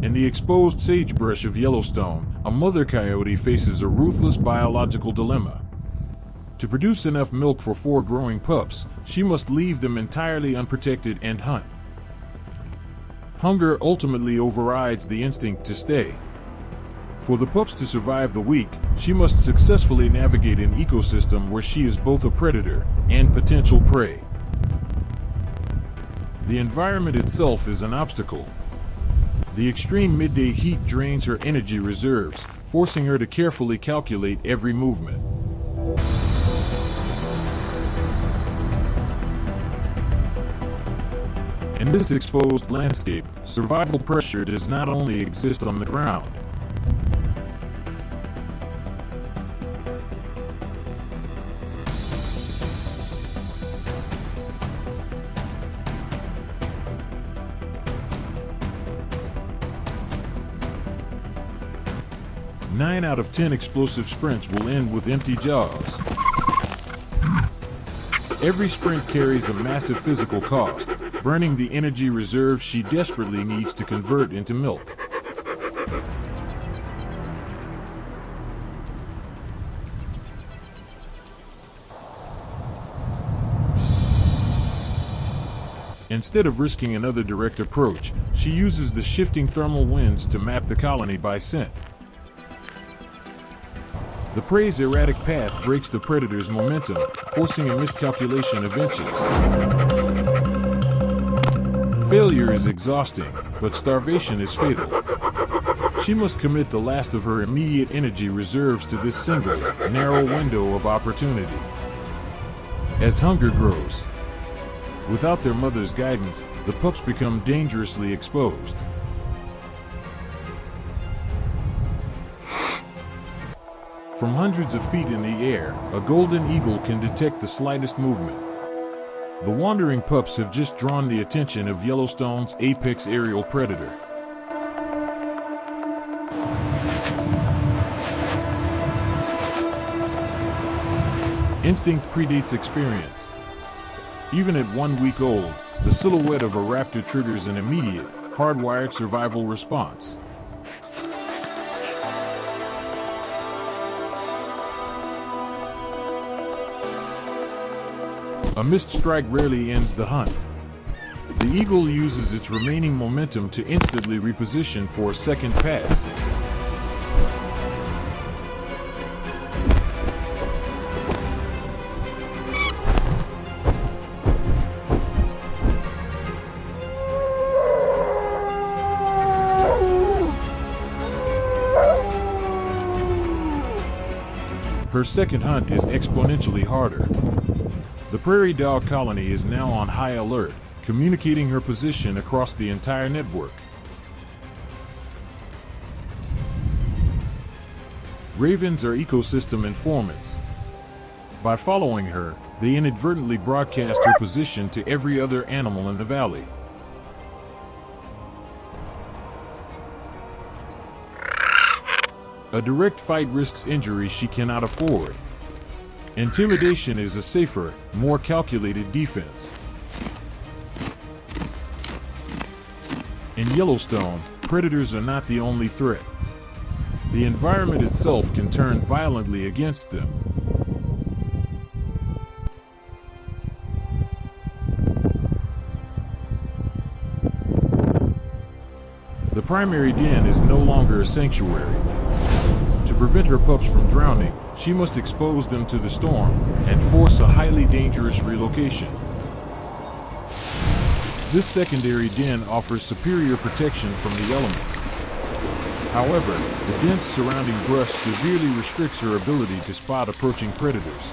In the exposed sagebrush of Yellowstone, a mother coyote faces a ruthless biological dilemma. To produce enough milk for 4 growing pups, she must leave them entirely unprotected and hunt. Hunger ultimately overrides the instinct to stay. For the pups to survive the week, she must successfully navigate an ecosystem where she is both a predator and potential prey. The environment itself is an obstacle. The extreme midday heat drains her energy reserves, forcing her to carefully calculate every movement. In this exposed landscape, survival pressure does not only exist on the ground. Nine out of 10 explosive sprints will end with empty jaws. Every sprint carries a massive physical cost, burning the energy reserves she desperately needs to convert into milk. Instead of risking another direct approach, she uses the shifting thermal winds to map the colony by scent. The prey's erratic path breaks the predator's momentum, forcing a miscalculation of inches. Failure is exhausting, but starvation is fatal. She must commit the last of her immediate energy reserves to this single, narrow window of opportunity. As hunger grows, without their mother's guidance, the pups become dangerously exposed. From hundreds of feet in the air, a golden eagle can detect the slightest movement. The wandering pups have just drawn the attention of Yellowstone's apex aerial predator. Instinct predates experience. Even at 1 week old, the silhouette of a raptor triggers an immediate, hardwired survival response. A missed strike rarely ends the hunt. The eagle uses its remaining momentum to instantly reposition for a second pass. Her second hunt is exponentially harder. The prairie dog colony is now on high alert, communicating her position across the entire network. Ravens are ecosystem informants. By following her, they inadvertently broadcast her position to every other animal in the valley. A direct fight risks injury she cannot afford. Intimidation is a safer, more calculated defense. In Yellowstone, predators are not the only threat. The environment itself can turn violently against them. The primary den is no longer a sanctuary. To prevent her pups from drowning, she must expose them to the storm and force a highly dangerous relocation. This secondary den offers superior protection from the elements. However, the dense surrounding brush severely restricts her ability to spot approaching predators.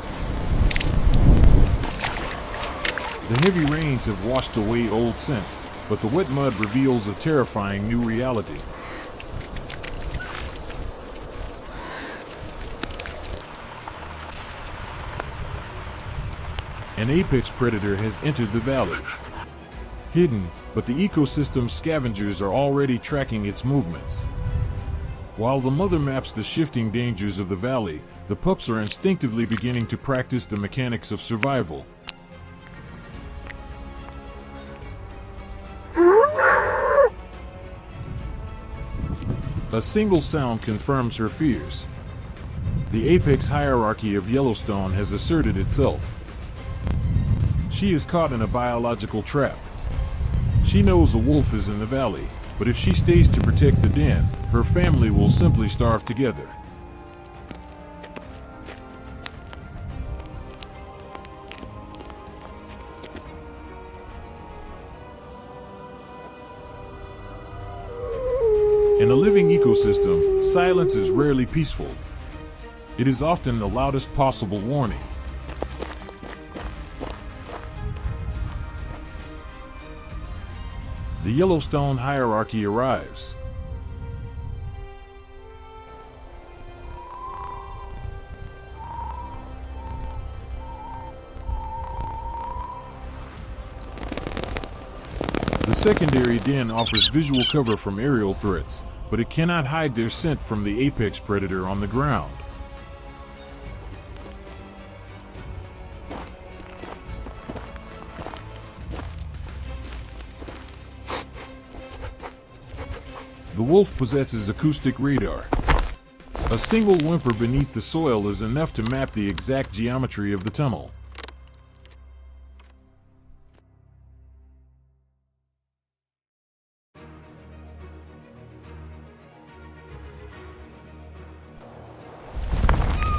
The heavy rains have washed away old scents, but the wet mud reveals a terrifying new reality. An apex predator has entered the valley. Hidden, but the ecosystem's scavengers are already tracking its movements. While the mother maps the shifting dangers of the valley, the pups are instinctively beginning to practice the mechanics of survival. A single sound confirms her fears. The apex hierarchy of Yellowstone has asserted itself. She is caught in a biological trap. She knows a wolf is in the valley, but if she stays to protect the den, her family will simply starve together. In a living ecosystem, silence is rarely peaceful. It is often the loudest possible warning. The Yellowstone hierarchy arrives. The secondary den offers visual cover from aerial threats, but it cannot hide their scent from the apex predator on the ground. The wolf possesses acoustic radar. A single whimper beneath the soil is enough to map the exact geometry of the tunnel.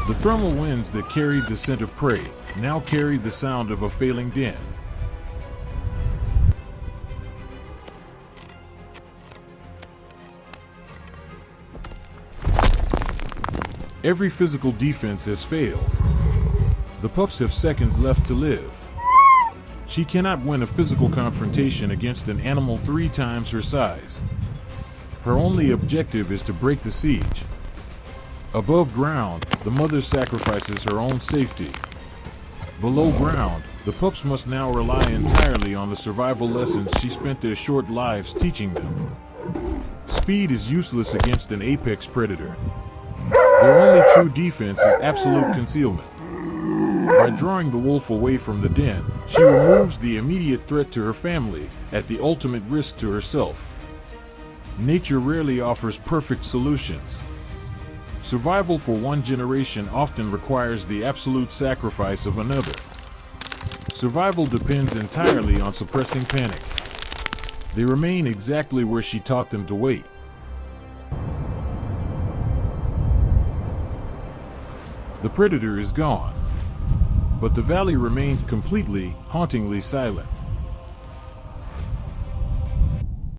The thermal winds that carried the scent of prey now carry the sound of a failing den. Every physical defense has failed. The pups have seconds left to live. She cannot win a physical confrontation against an animal 3 times her size. Her only objective is to break the siege. Above ground, the mother sacrifices her own safety. Below ground, the pups must now rely entirely on the survival lessons she spent their short lives teaching them. Speed is useless against an apex predator. Their only true defense is absolute concealment. By drawing the wolf away from the den, she removes the immediate threat to her family, at the ultimate risk to herself. Nature rarely offers perfect solutions. Survival for one generation often requires the absolute sacrifice of another. Survival depends entirely on suppressing panic. They remain exactly where she taught them to wait. The predator is gone, but the valley remains completely, hauntingly silent.